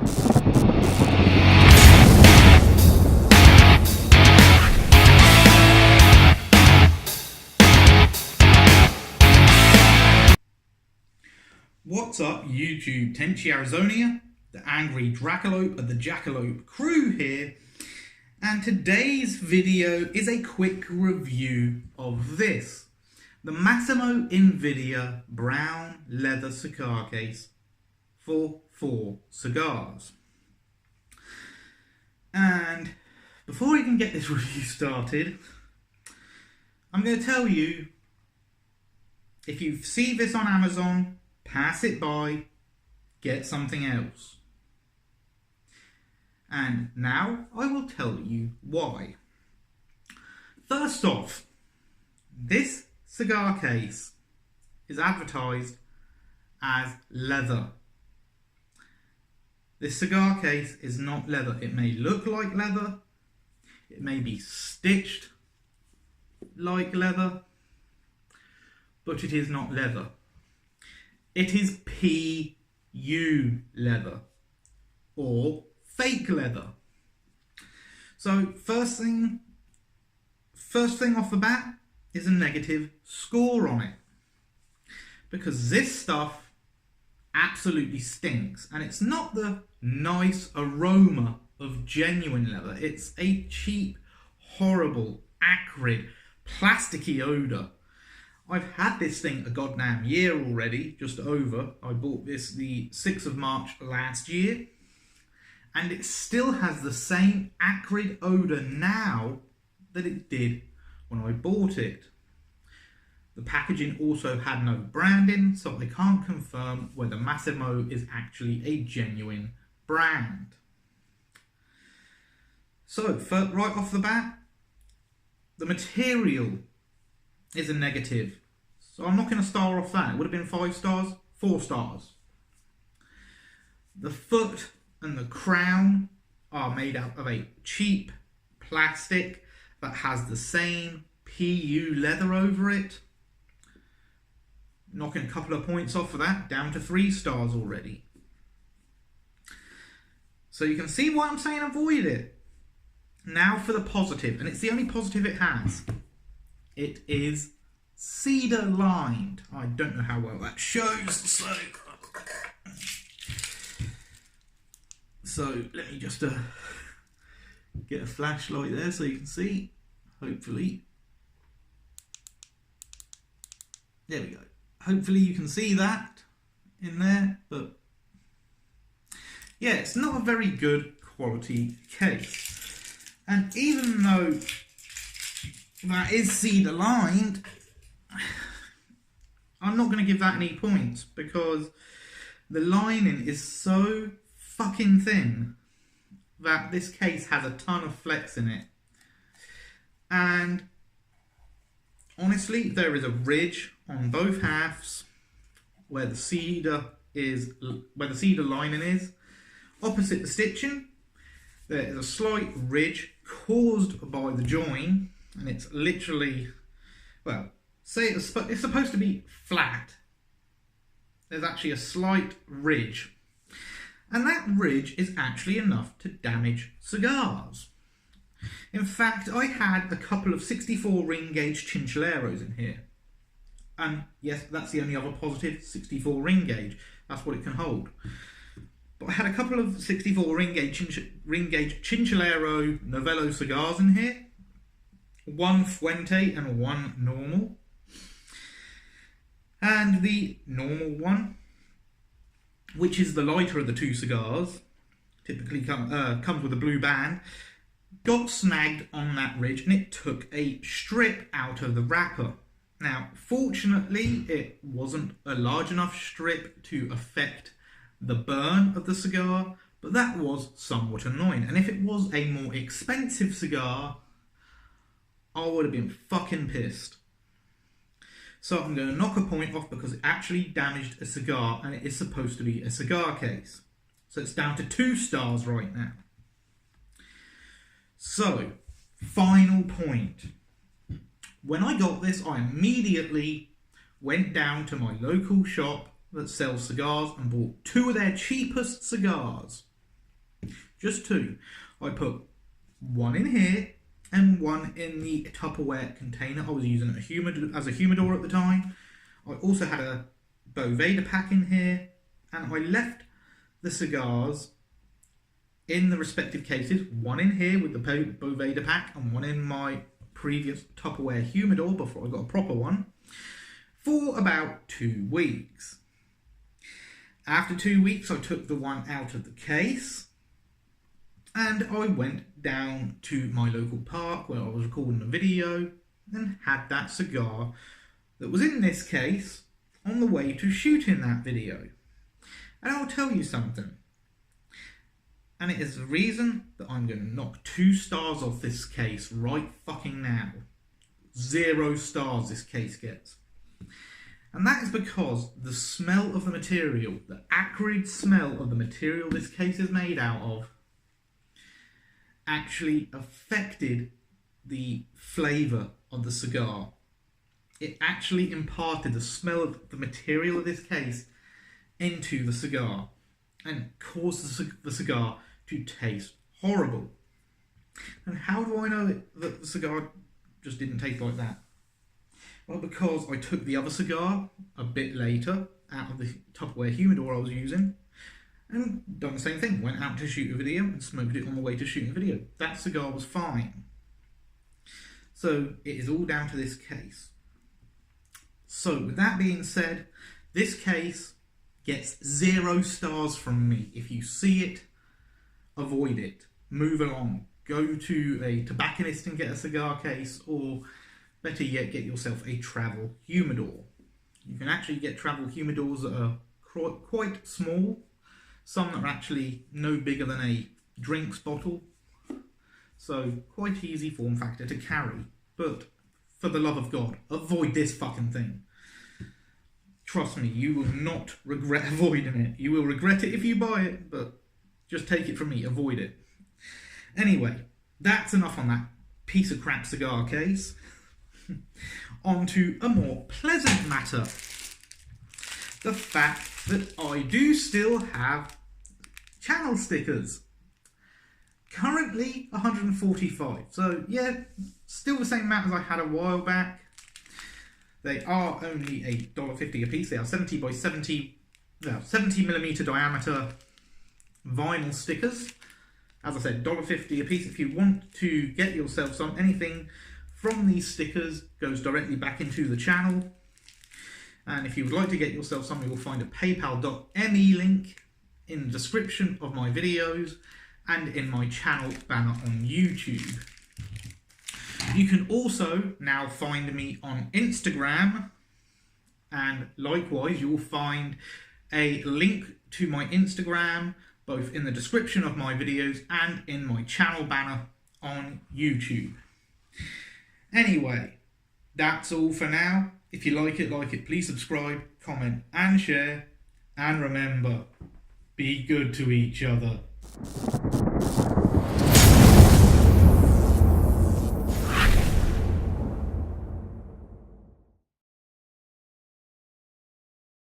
What's up YouTube, Tenchi Arizonia, the angry Dracolope of the Jackalope crew here, and today's video is a quick review of this, the Massimo Invidia brown leather cigar case for 4 cigars. And before we can get this review started, I'm going to tell you, if you see this on Amazon, pass it by, get something else. And now I will tell you why. First off, this cigar case is advertised as leather. This cigar case is not leather. It may look like leather, it may be stitched like leather, but it is not leather. It is PU leather, or fake leather. So first thing off the bat is a negative score on it, because this stuff absolutely stinks, and it's not the nice aroma of genuine leather. It's a cheap, horrible, acrid, plasticky odour. I've had this thing a goddamn year already, just over. I bought this the 6th of March last year, and it still has the same acrid odour now that it did when I bought it. The packaging also had no branding, so I can't confirm whether Massimo is actually a genuine brand. So, right off the bat, the material is a negative. So I'm not going to star off that. It would have been 5 stars, 4 stars. The foot and the crown are made out of a cheap plastic that has the same PU leather over it. Knocking a couple of points off of that, down to 3 stars already. So you can see why I'm saying avoid it. Now for the positive, and it's the only positive it has. It is cedar lined. I don't know how well that shows, so let me just get a flashlight there so you can see, hopefully. There we go. Hopefully you can see that in there, but yeah, it's not a very good quality case. And even though that is cedar lined, I'm not going to give that any points, because the lining is so fucking thin that this case has a ton of flex in it. And honestly, there is a ridge on both halves where the cedar lining is. Opposite the stitching, there is a slight ridge caused by the join, and it's literally, well, say it's supposed to be flat. There's actually a slight ridge, and that ridge is actually enough to damage cigars. In fact, I had a couple of 64 ring gauge Chinchilleros in here, and yes, that's the only other positive, 64 ring gauge. That's what it can hold. But I had a couple of 64 ring gauge Chinchillero Novello cigars in here, one Fuente and one normal. And the normal one, which is the lighter of the 2 cigars, typically comes with a blue band, got snagged on that ridge, and it took a strip out of the wrapper. Now, fortunately, it wasn't a large enough strip to affect the burn of the cigar, but that was somewhat annoying. And if it was a more expensive cigar, I would have been fucking pissed. So I'm going to knock a point off because it actually damaged a cigar, and it is supposed to be a cigar case. So it's down to 2 stars right now. So, final point. When I got this, I immediately went down to my local shop that sells cigars and bought 2 of their cheapest cigars. Just two. I put one in here and one in the Tupperware container I was using as a humidor at the time. I also had a Boveda pack in here, and I left the cigars in the respective cases, one in here with the Boveda pack and one in my previous Tupperware humidor before I got a proper one, for about 2 weeks. After 2 weeks, I took the one out of the case and I went down to my local park where I was recording a video and had that cigar that was in this case on the way to shooting that video. And I'll tell you something, and it is the reason that I'm going to knock 2 stars off this case right fucking now. 0 stars this case gets. And that is because the smell of the material, the acrid smell of the material this case is made out of, actually affected the flavour of the cigar. It actually imparted the smell of the material of this case into the cigar and caused the cigar to taste horrible. And how do I know that the cigar just didn't taste like that? Well, because I took the other cigar a bit later out of the Tupperware humidor I was using and done the same thing. Went out to shoot a video and smoked it on the way to shooting a video. That cigar was fine. So it is all down to this case. So with that being said, this case gets 0 stars from me. If you see it, avoid it. Move along. Go to a tobacconist and get a cigar case, or better yet, get yourself a travel humidor. You can actually get travel humidors that are quite small. Some that are actually no bigger than a drinks bottle. So quite easy form factor to carry. But for the love of God, avoid this fucking thing. Trust me, you will not regret avoiding it. You will regret it if you buy it, but just take it from me, avoid it. Anyway, that's enough on that piece of crap cigar case. On to a more pleasant matter. The fact that I do still have channel stickers. Currently 145. So yeah, still the same amount as I had a while back. They are only $1.50 a piece. They are 70 by 70 millimeter diameter vinyl stickers. As I said, $1.50 a piece. If you want to get yourself anything from these stickers, goes directly back into the channel. And if you would like to get yourself some, you will find a paypal.me link in the description of my videos and in my channel banner on YouTube. You can also now find me on Instagram, and likewise you will find a link to my Instagram both in the description of my videos and in my channel banner on YouTube. Anyway, that's all for now. If you like it, please subscribe, comment and share. And remember, be good to each other.